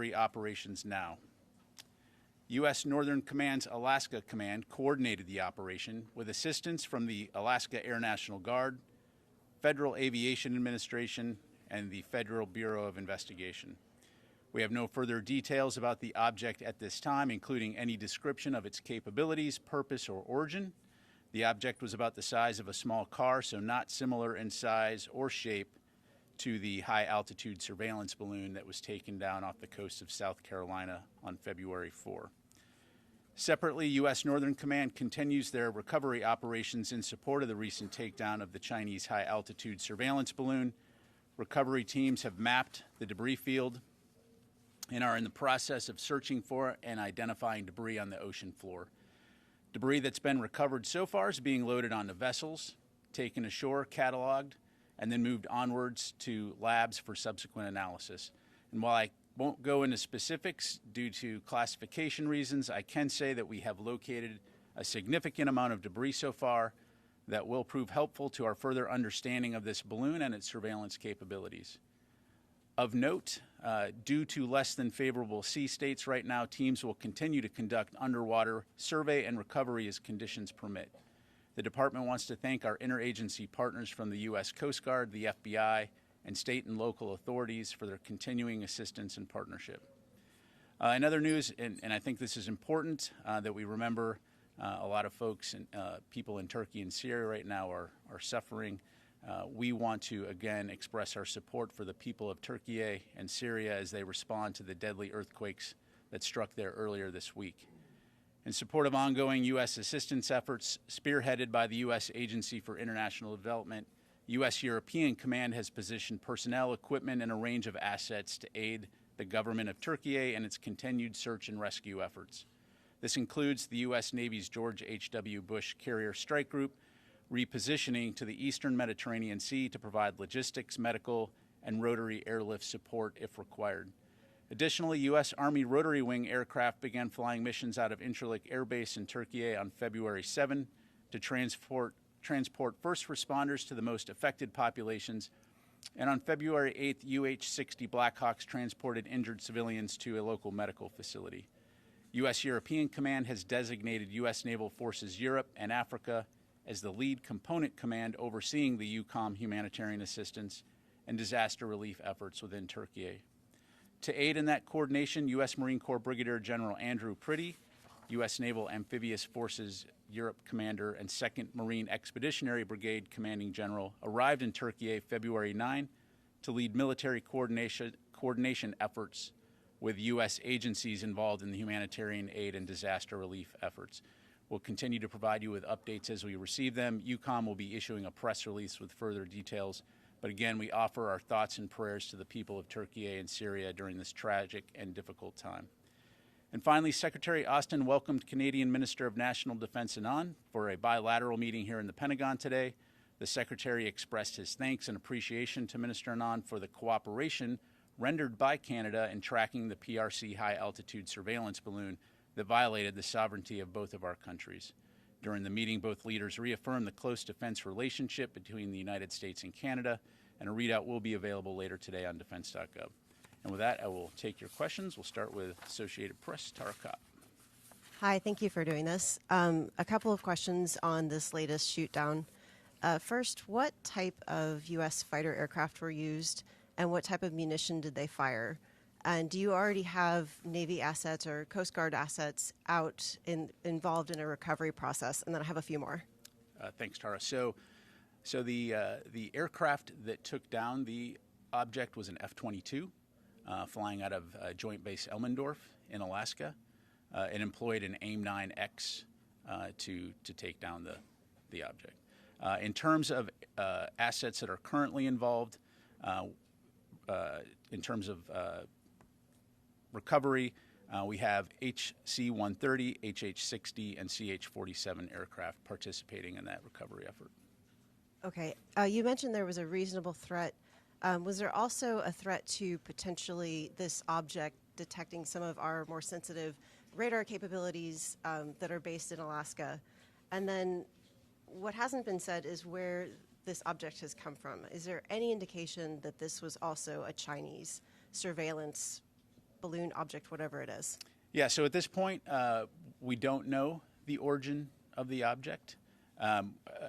operations now. U.S. Northern Command's Alaska Command coordinated the operation with assistance from the Alaska Air National Guard, Federal Aviation Administration, and the Federal Bureau of Investigation. We have no further details about the object at this time, including any description of its capabilities, purpose, or origin. The object was about the size of a small car, so not similar in size or shape to the high-altitude surveillance balloon that was taken down off the coast of South Carolina on February 4. Separately, U.S. Northern Command continues their recovery operations in support of the recent takedown of the Chinese high-altitude surveillance balloon. Recovery teams have mapped the debris field and are in the process of searching for and identifying debris on the ocean floor. Debris that's been recovered so far is being loaded onto vessels, taken ashore, cataloged, and then moved onwards to labs for subsequent analysis. And while I won't go into specifics due to classification reasons, I can say that we have located a significant amount of debris so far that will prove helpful to our further understanding of this balloon and its surveillance capabilities. Of note, due to less than favorable sea states right now, teams will continue to conduct underwater survey and recovery as conditions permit. The Department wants to thank our interagency partners from the U.S. Coast Guard, the FBI, and state and local authorities for their continuing assistance and partnership. In other news, and I think this is important that we remember, a lot of folks and people in Turkey and Syria right now are suffering. We want to again express our support for the people of Turkey and Syria as they respond to the deadly earthquakes that struck there earlier this week. In support of ongoing U.S. assistance efforts spearheaded by the U.S. Agency for International Development, U.S. European Command has positioned personnel, equipment, and a range of assets to aid the government of Turkey and its continued search and rescue efforts. This includes the U.S. Navy's George H.W. Bush Carrier Strike Group, repositioning to the eastern Mediterranean Sea to provide logistics, medical, and rotary airlift support if required. Additionally, U.S. Army rotary wing aircraft began flying missions out of Incirlik Air Base in Turkey on February 7 to transport first responders to the most affected populations. And on February 8th, UH-60 Blackhawks transported injured civilians to a local medical facility. U.S. European Command has designated U.S. Naval Forces Europe and Africa as the lead component command overseeing the EUCOM humanitarian assistance and disaster relief efforts within Turkey. To aid in that coordination, U.S. Marine Corps Brigadier General Andrew Priddy, U.S. Naval Amphibious Forces Europe Commander and 2nd Marine Expeditionary Brigade Commanding General arrived in Turkey February 9 to lead military coordination efforts with U.S. agencies involved in the humanitarian aid and disaster relief efforts. We'll continue to provide you with updates as we receive them. EUCOM will be issuing a press release with further details. But again, we offer our thoughts and prayers to the people of Turkey and Syria during this tragic and difficult time. And finally, Secretary Austin welcomed Canadian Minister of National Defense Anand for a bilateral meeting here in the Pentagon today. The Secretary expressed his thanks and appreciation to Minister Anand for the cooperation rendered by Canada in tracking the PRC high-altitude surveillance balloon that violated the sovereignty of both of our countries. During the meeting, both leaders reaffirmed the close defense relationship between the United States and Canada, and a readout will be available later today on defense.gov. And with that, I will take your questions. We'll start with Associated Press, Tara Kopp. Hi, thank you for doing this. A couple of questions on this latest shoot down. First, what type of U.S. fighter aircraft were used, and what type of munition did they fire? And do you already have Navy assets or Coast Guard assets involved in a recovery process? And then I have a few more. Thanks, Tara. So the aircraft that took down the object was an F-22 flying out of Joint Base Elmendorf in Alaska. It employed an AIM-9X to take down the object. In terms of assets that are currently involved, in terms of recovery, we have HC-130, HH-60, and CH-47 aircraft participating in that recovery effort. Okay. You mentioned there was a reasonable threat. Was there also a threat to potentially this object detecting some of our more sensitive radar capabilities that are based in Alaska? And then what hasn't been said is where this object has come from. Is there any indication that this was also a Chinese surveillance balloon, object, whatever it is? Yeah, so at this point, we don't know the origin of the object.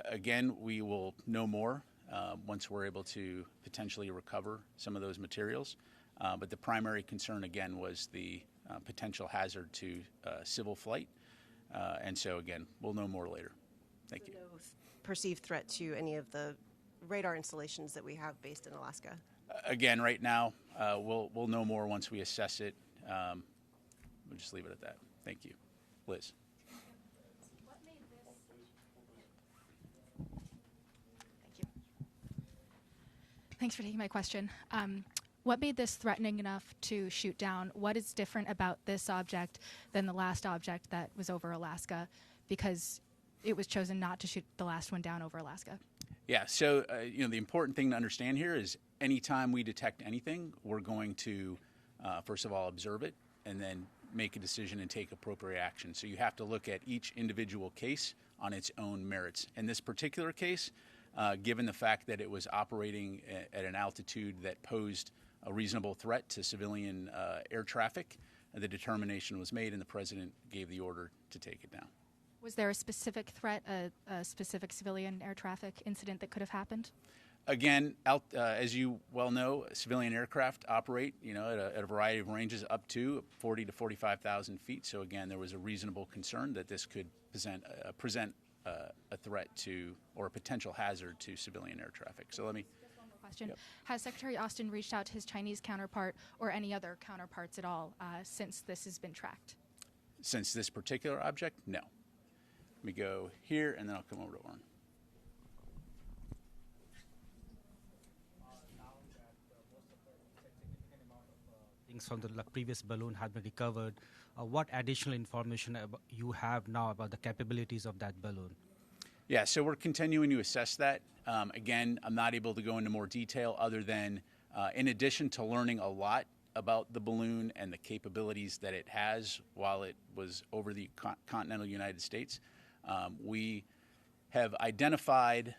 Again, we will know more once we're able to potentially recover some of those materials. But the primary concern, again, was the potential hazard to civil flight. And so, again, we'll know more later. Thank you. No perceived threat to any of the radar installations that we have based in Alaska? Again, right now, we'll know more once we assess it. We'll just leave it at that. Thank you. Liz. Thank you. Thanks for taking my question. What made this threatening enough to shoot down? What is different about this object than the last object that was over Alaska? Because it was chosen not to shoot the last one down over Alaska. Yeah, so the important thing to understand here is anytime we detect anything, we're going to, first of all, observe it and then make a decision and take appropriate action. So you have to look at each individual case on its own merits. In this particular case, given the fact that it was operating at an altitude that posed a reasonable threat to civilian air traffic, the determination was made and the president gave the order to take it down. Was there a specific threat, a specific civilian air traffic incident that could have happened? Again, as you well know, civilian aircraft operate, at a variety of ranges up to 40 to 45,000 feet. So again, there was a reasonable concern that this could present a threat to or a potential hazard to civilian air traffic. So let me. Just one more question. Yep. Has Secretary Austin reached out to his Chinese counterpart or any other counterparts at all since this has been tracked? Since this particular object, no. Let me go here, and then I'll come over to Orrin. Things from the previous balloon have been recovered. What additional information you have now about the capabilities of that balloon? Yeah, so we're continuing to assess that. Again, I'm not able to go into more detail other than, in addition to learning a lot about the balloon and the capabilities that it has while it was over the continental United States, we have identified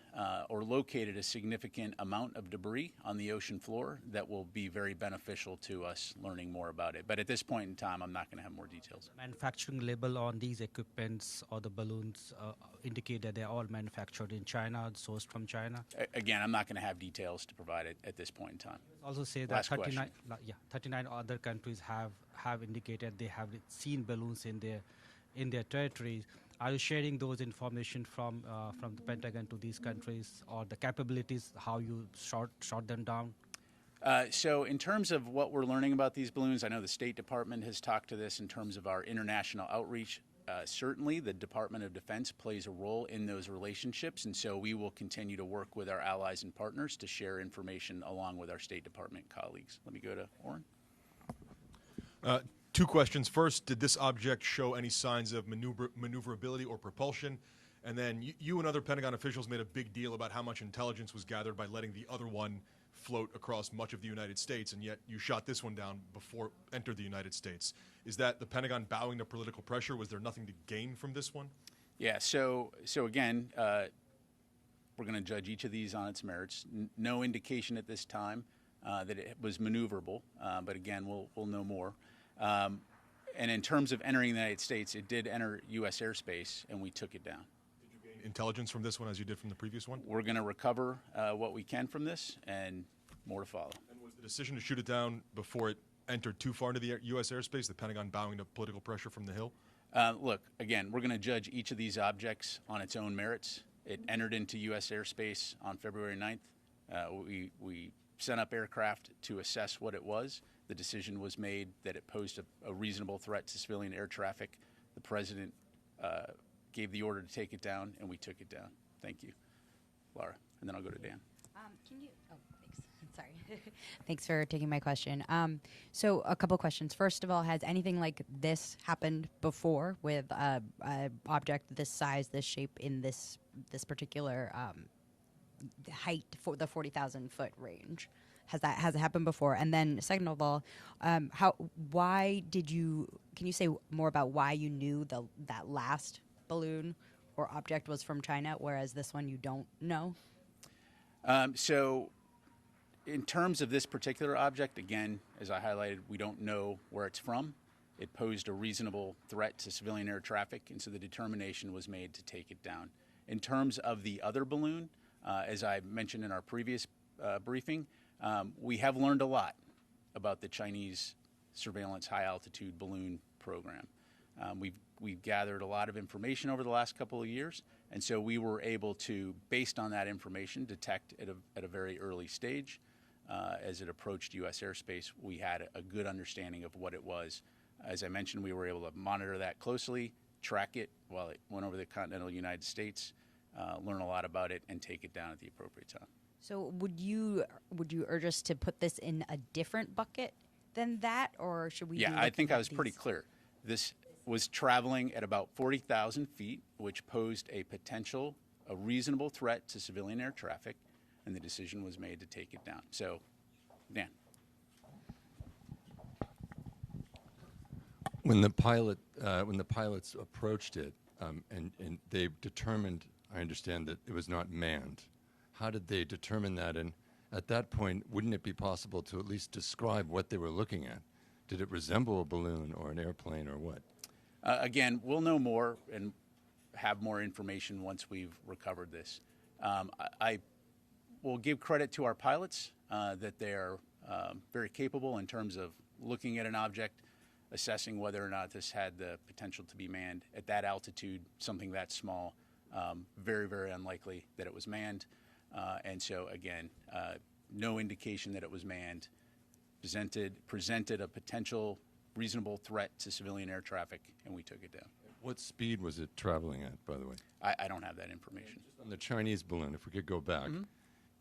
or located a significant amount of debris on the ocean floor that will be very beneficial to us learning more about it. But at this point in time, I'm not going to have more details. Manufacturing label on these equipments or the balloons indicate that they're all manufactured in China, sourced from China? Again, I'm not going to have details to provide it at this point in time. Also say that 39 other countries have indicated they have seen balloons in their territories. Are you sharing those information from the Pentagon to these countries, or the capabilities, how you shot them down? So in terms of what we're learning about these balloons, I know the State Department has talked to this in terms of our international outreach. Certainly, the Department of Defense plays a role in those relationships, and so we will continue to work with our allies and partners to share information along with our State Department colleagues. Let me go to Orrin. Two questions. First, did this object show any signs of maneuverability or propulsion? And then you and other Pentagon officials made a big deal about how much intelligence was gathered by letting the other one float across much of the United States, and yet you shot this one down before it entered the United States. Is that the Pentagon bowing to political pressure? Was there nothing to gain from this one? Yeah, so again, we're going to judge each of these on its merits. No indication at this time that it was maneuverable, but again, we'll know more. And in terms of entering the United States, it did enter U.S. airspace, and we took it down. Did you gain intelligence from this one as you did from the previous one? We're going to recover what we can from this, and more to follow. And was the decision to shoot it down before it entered too far into the U.S. airspace, the Pentagon bowing to political pressure from the Hill? Look, again, we're going to judge each of these objects on its own merits. It entered into U.S. airspace on February 9th. We sent up aircraft to assess what it was. The decision was made that it posed a reasonable threat to civilian air traffic. The president gave the order to take it down, and we took it down. Thank you, Laura. And then I'll go to Dan. Thanks. Sorry. Thanks for taking my question. So a couple questions. First of all, has anything like this happened before with an object this size, this shape, in this particular height for the 40,000 foot range? Has it happened before? And then second of all, can you say more about why you knew that last balloon or object was from China, whereas this one you don't know? So in terms of this particular object, again, as I highlighted, we don't know where it's from. It posed a reasonable threat to civilian air traffic, and so the determination was made to take it down. In terms of the other balloon, as I mentioned in our previous briefing, we have learned a lot about the Chinese surveillance high-altitude balloon program. We've gathered a lot of information over the last couple of years, and so we were able to, based on that information, detect at a very early stage. As it approached U.S. airspace, we had a good understanding of what it was. As I mentioned, we were able to monitor that closely, track it while it went over the continental United States, learn a lot about it, and take it down at the appropriate time. So would you urge us to put this in a different bucket than that, or should we? Yeah, I think I was pretty clear. This was traveling at about 40,000 feet, which posed a reasonable threat to civilian air traffic, and the decision was made to take it down. So, Dan. When the pilots approached it, and they determined, I understand, that it was not manned. How did they determine that? And at that point, wouldn't it be possible to at least describe what they were looking at? Did it resemble a balloon or an airplane or what? Again, we'll know more and have more information once we've recovered this. I will give credit to our pilots that they are very capable in terms of looking at an object, assessing whether or not this had the potential to be manned. At that altitude, something that small, very, very unlikely that it was manned. And so, again, no indication that it was manned, presented a potential reasonable threat to civilian air traffic, and we took it down. What speed was it traveling at, by the way? I don't have that information. On the Chinese balloon, if we could go back,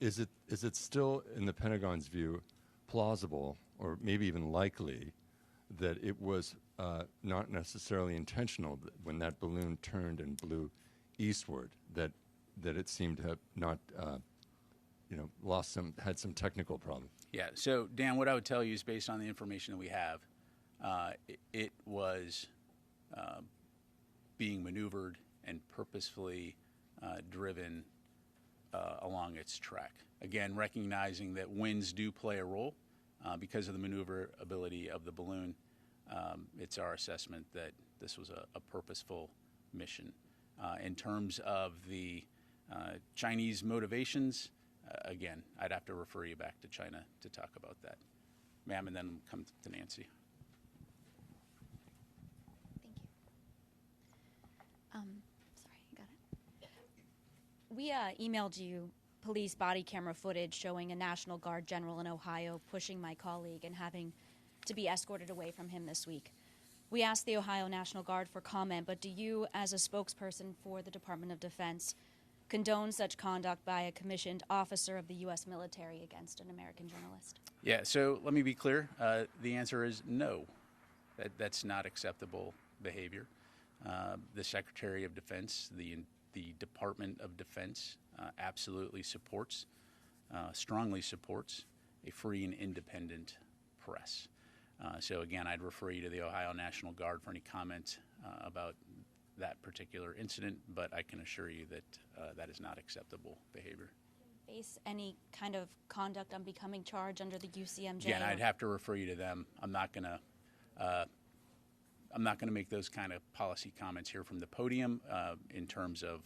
is it still, in the Pentagon's view, plausible or maybe even likely that it was not necessarily intentional that when that balloon turned and blew eastward, that it seemed to have not, had some technical problem? Yeah. So, Dan, what I would tell you is based on the information that we have, it was being maneuvered and purposefully driven along its track. Again, recognizing that winds do play a role because of the maneuverability of the balloon. It's our assessment that this was a purposeful mission. In terms of the Chinese motivations, again, I'd have to refer you back to China to talk about that. Ma'am, and then come to Nancy. Thank you. Sorry, got it. We emailed you police body camera footage showing a National Guard general in Ohio pushing my colleague and having to be escorted away from him this week. We asked the Ohio National Guard for comment, but do you, as a spokesperson for the Department of Defense, condone such conduct by a commissioned officer of the U.S. military against an American journalist? Yeah, so let me be clear. The answer is no. That's not acceptable behavior. The Secretary of Defense, the Department of Defense, absolutely supports, strongly supports a free and independent press. So again, I'd refer you to the Ohio National Guard for any comment about that particular incident, but I can assure you that that is not acceptable behavior. Face any kind of conduct on becoming charged under the UCMJ? Again, I'd have to refer you to them. I'm not going to make those kind of policy comments here from the podium in terms of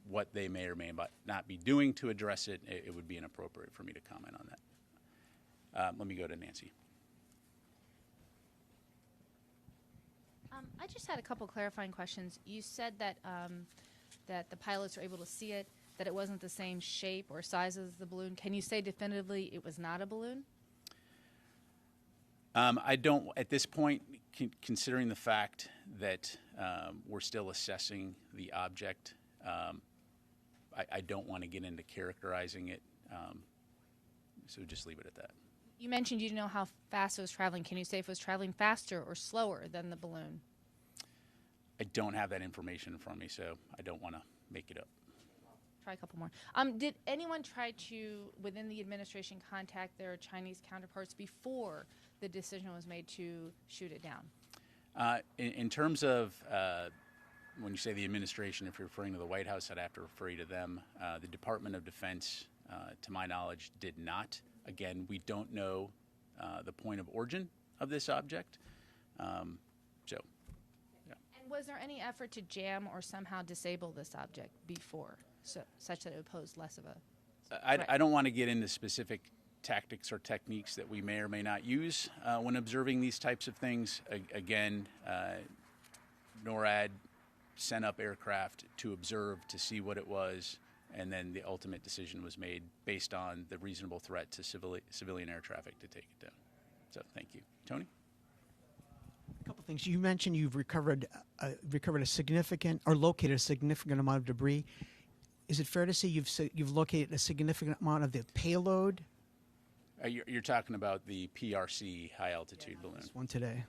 what they may or may not be doing to address it. It would be inappropriate for me to comment on that. Let me go to Nancy. I just had a couple clarifying questions. You said that that the pilots were able to see it, that it wasn't the same shape or size as the balloon. Can you say definitively it was not a balloon? I don't, at this point, considering the fact that we're still assessing the object, I don't want to get into characterizing it, so just leave it at that. You mentioned you didn't know how fast it was traveling. Can you say if it was traveling faster or slower than the balloon? I don't have that information in front of me, so I don't want to make it up. Try a couple more. Did anyone try to, within the administration, contact their Chinese counterparts before the decision was made to shoot it down? In terms of when you say the administration, if you're referring to the White House, I'd have to refer you to them. The Department of Defense, to my knowledge, did not Again, we don't know the point of origin of this object. So, yeah. And was there any effort to jam or somehow disable this object before, such that it would pose less of a I don't want to get into specific tactics or techniques that we may or may not use when observing these types of things. Again, NORAD sent up aircraft to observe, to see what it was, and then the ultimate decision was made based on the reasonable threat to civilian air traffic to take it down. So thank you. Tony? A couple things. You mentioned you've recovered a significant or located a significant amount of debris. Is it fair to say you've located a significant amount of the payload? You're talking about the PRC high altitude balloon. This one today.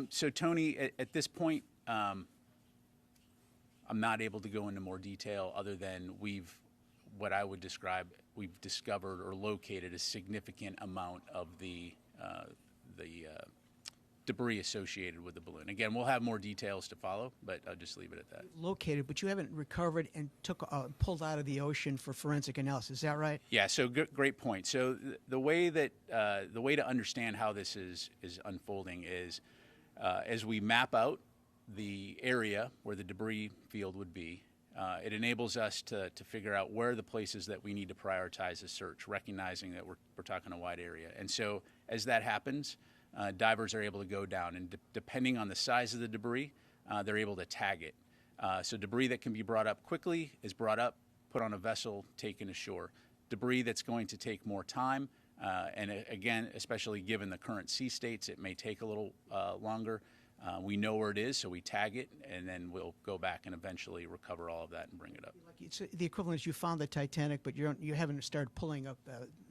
So Tony, at this point, I'm not able to go into more detail other than we've discovered or located a significant amount of the debris associated with the balloon. Again, we'll have more details to follow, but I'll just leave it at that. Located, but you haven't recovered and pulled out of the ocean for forensic analysis. Is that right? Yeah. So great point. So the way to understand how this is unfolding is as we map out the area where the debris field would be, it enables us to figure out where are the places that we need to prioritize a search, recognizing that we're talking a wide area. And so as that happens, divers are able to go down, and depending on the size of the debris, they're able to tag it. So debris that can be brought up quickly is brought up, put on a vessel, taken ashore. Debris that's going to take more time, and again, especially given the current sea states, it may take a little longer. We know where it is, so we tag it, and then we'll go back and eventually recover all of that and bring it up. It's the equivalent is you found the Titanic, but you haven't started pulling up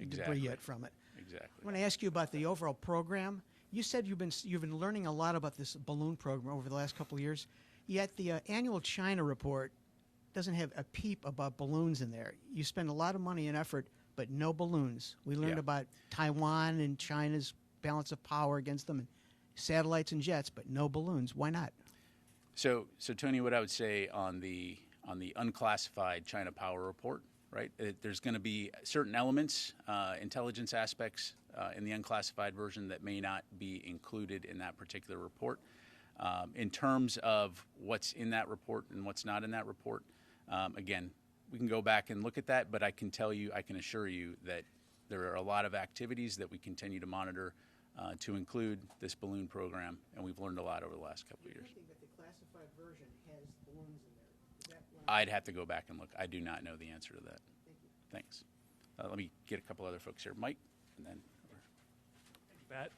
debris yet from it. Exactly. I want to ask you about the overall program. You said you've been learning a lot about this balloon program over the last couple of years, yet the annual China report doesn't have a peep about balloons in there. You spend a lot of money and effort, but no balloons. We learned about Taiwan and China's balance of power against them, and satellites and jets, but no balloons. Why not? So Tony, what I would say on the unclassified China Power report, right? There's going to be certain elements, intelligence aspects in the unclassified version that may not be included in that particular report. In terms of what's in that report and what's not in that report, again, we can go back and look at that, but I can assure you that there are a lot of activities that we continue to monitor to include this balloon program, and we've learned a lot over the last couple of years. That the classified version has balloons in there. I'd have to go back and look. I do not know the answer to that. Thank you. Thanks. Let me get a couple other folks here. Mike, and then. Pat.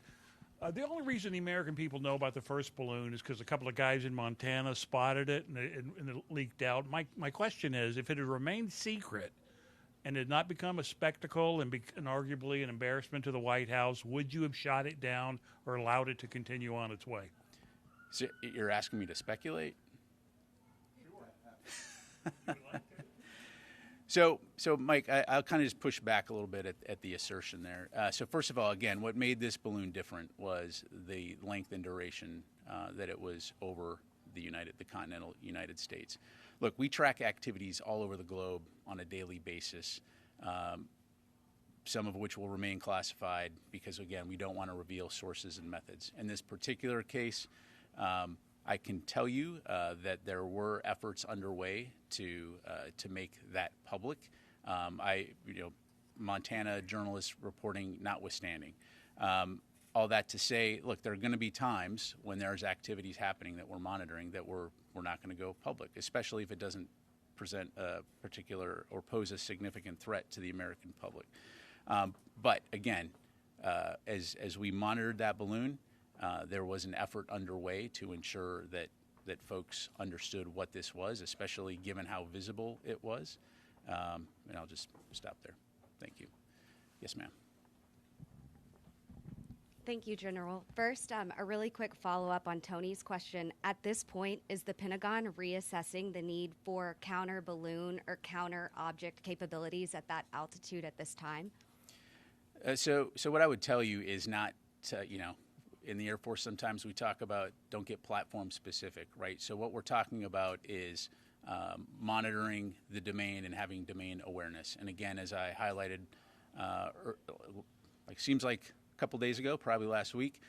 The only reason the American people know about the first balloon is because a couple of guys in Montana spotted it and it leaked out. My question is, if it had remained secret and had not become a spectacle and arguably an embarrassment to the White House, would you have shot it down or allowed it to continue on its way? So you're asking me to speculate? So Mike, I'll kind of just push back a little bit at the assertion there. So first of all, again, what made this balloon different was the length and duration that it was over the continental United States. Look, we track activities all over the globe on a daily basis, some of which will remain classified because, again, we don't want to reveal sources and methods. In this particular case, I can tell you that there were efforts underway to make that public. Montana journalists reporting notwithstanding. All that to say, look, there are going to be times when there's activities happening that we're monitoring that we're not going to go public, especially if it doesn't present a particular or pose a significant threat to the American public. But again, as we monitored that balloon, there was an effort underway to ensure that folks understood what this was, especially given how visible it was. And I'll just stop there. Thank you. Yes, ma'am. Thank you, General. First, a really quick follow-up on Tony's question. At this point, is the Pentagon reassessing the need for counter-balloon or counter-object capabilities at that altitude at this time? So what I would tell you is not to, in the Air Force, sometimes we talk about don't get platform specific, right? So what we're talking about is monitoring the domain and having domain awareness. And again, as I highlighted seems like a couple days ago, probably last week.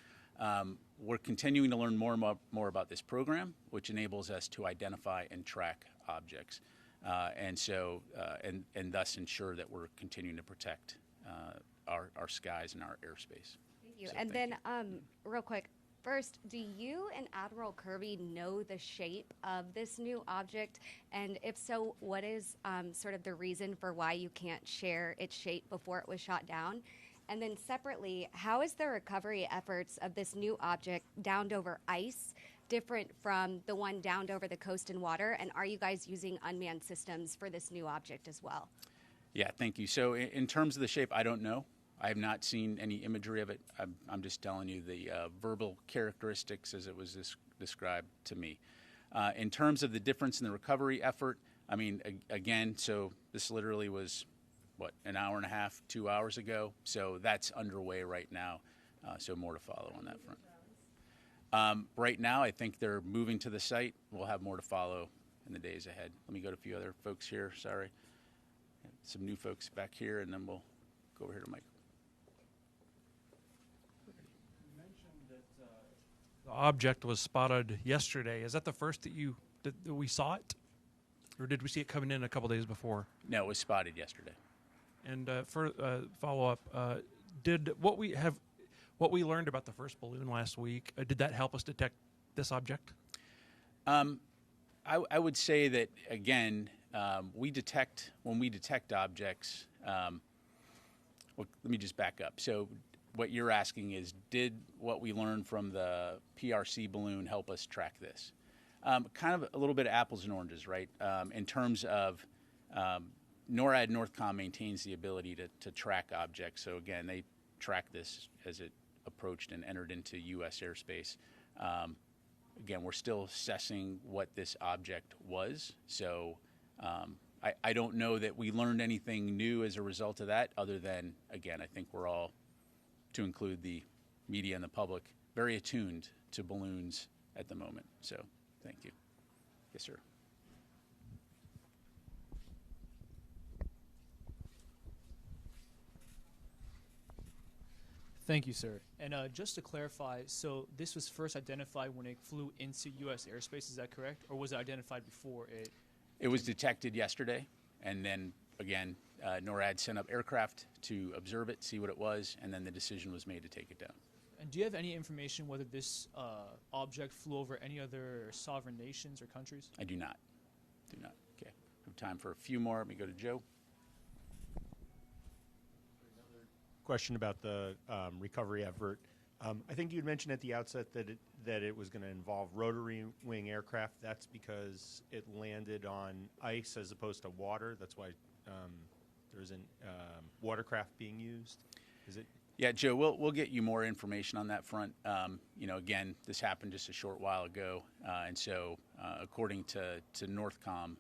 We're continuing to learn more and more about this program, which enables us to identify and track objects, and thus ensure that we're continuing to protect our skies and our airspace. Thank you. So And thank then, real quick, first, do you and Admiral Kirby know the shape of this new object? And if so, what is sort of the reason for why you can't share its shape before it was shot down? And then separately, how is the recovery efforts of this new object downed over ice different from the one downed over the coast and water? And are you guys using unmanned systems for this new object as well? Yeah, thank you. So in terms of the shape, I don't know. I have not seen any imagery of it. I'm just telling you the verbal characteristics as it was described to me. In terms of the difference in the recovery effort, I mean, again, so this literally was, an hour and a half, 2 hours ago. So that's underway right now. So more to follow on that front. Right now, I think they're moving to the site. We'll have more to follow in the days ahead. Let me go to a few other folks here. Sorry. Some new folks back here, and then we'll go over here to Mike. The object was spotted yesterday. Is that the first that we saw it, or did we see it coming in a couple days before? No, it was spotted yesterday. And for follow up, did what we learned about the first balloon last week? Did that help us detect this object? I would say that again, when we detect objects. Well, let me just back up. So what you're asking is, did what we learned from the PRC balloon help us track this? Kind of a little bit of apples and oranges, right? In terms of NORAD Northcom maintains the ability to track objects. So again, they tracked this as it approached and entered into U.S. airspace. Again, we're still assessing what this object was. So I don't know that we learned anything new as a result of that, other than, again, I think we're all, to include the media and the public, very attuned to balloons at the moment. So thank you. Yes, sir. Thank you, sir. And just to clarify, so this was first identified when it flew into U.S. airspace, is that correct? Or was it identified before it? It was detected yesterday, and then, again, NORAD sent up aircraft to observe it, see what it was, and then the decision was made to take it down. And do you have any information whether this object flew over any other sovereign nations or countries? I do not. Okay. I have time for a few more. Let me go to Joe. Question about the recovery effort. I think you had mentioned at the outset that it was going to involve rotary wing aircraft. That's because it landed on ice as opposed to water. That's why there isn't watercraft being used. Is it? Yeah, Joe, we'll get you more information on that front. Again, this happened just a short while ago, and so according to Northcom,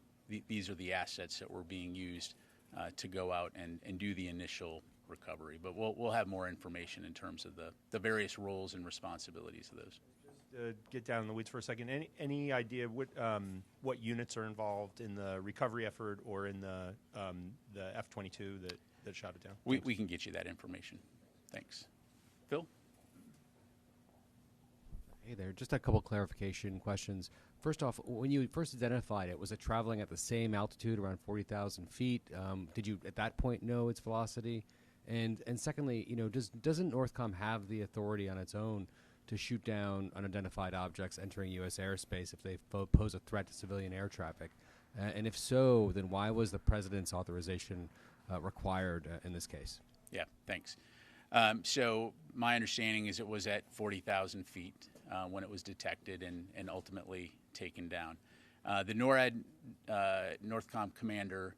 these are the assets that were being used to go out and do the initial recovery. But we'll have more information in terms of the various roles and responsibilities of those. Just get down in the weeds for a second. Any idea what units are involved in the recovery effort or in the F-22 that shot it down? We can get you that information. Thanks. Phil? Hey there, just a couple clarification questions. First off, when you first identified it, was it traveling at the same altitude, around 40,000 feet? Did you, at that point, know its velocity? And secondly, doesn't Northcom have the authority on its own to shoot down unidentified objects entering U.S. airspace if they pose a threat to civilian air traffic? And if so, then why was the president's authorization required in this case? Yeah, thanks. So my understanding is it was at 40,000 feet when it was detected and ultimately taken down. The NORAD Northcom commander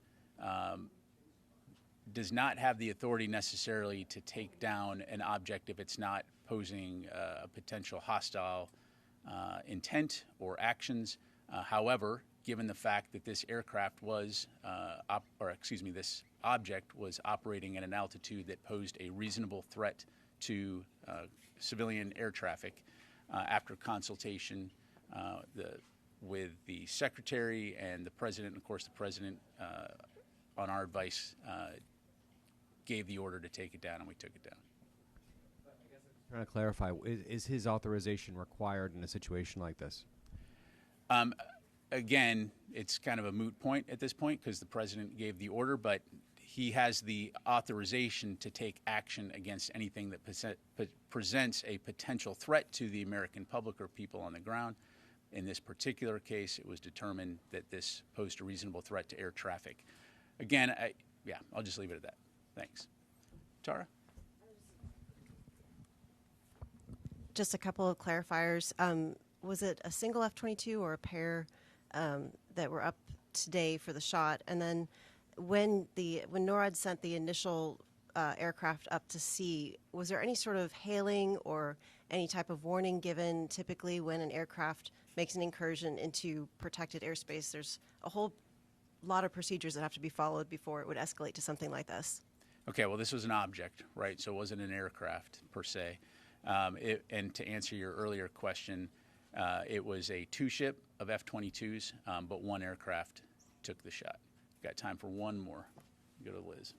does not have the authority necessarily to take down an object if it's not posing a potential hostile intent or actions. However, given the fact that this aircraft was, this object was operating at an altitude that posed a reasonable threat to civilian air traffic, after consultation with the secretary and the president, and of course the president, on our advice, gave the order to take it down, and we took it down. Trying to clarify, is his authorization required in a situation like this? Again, it's kind of a moot point at this point because the president gave the order, but he has the authorization to take action against anything that presents a potential threat to the American public or people on the ground. In this particular case, it was determined that this posed a reasonable threat to air traffic. Again, I'll just leave it at that. Thanks. Tara? Just a couple of clarifiers. Was it a single F-22 or a pair that were up today for the shot? And then when NORAD sent the initial aircraft up to sea, was there any sort of hailing or any type of warning given? Typically, when an aircraft makes an incursion into protected airspace, there's a whole lot of procedures that have to be followed before it would escalate to something like this. Okay, well, this was an object, right? So it wasn't an aircraft per se. And to answer your earlier question, it was a two-ship of F-22s, but one aircraft took the shot. Got time for one more. Go to Liz.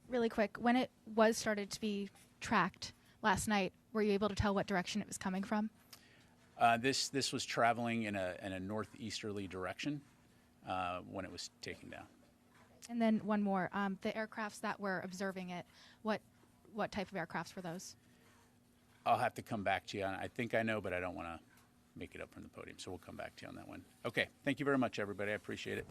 Really quick, when it was started to be tracked last night, were you able to tell what direction it was coming from? This was traveling in a northeasterly direction when it was taken down. And then one more, the aircrafts that were observing it, what type of aircrafts were those? I'll have to come back to you on it. I think I know, but I don't want to make it up from the podium, so we'll come back to you on that one. Okay, thank you very much, everybody. I appreciate it.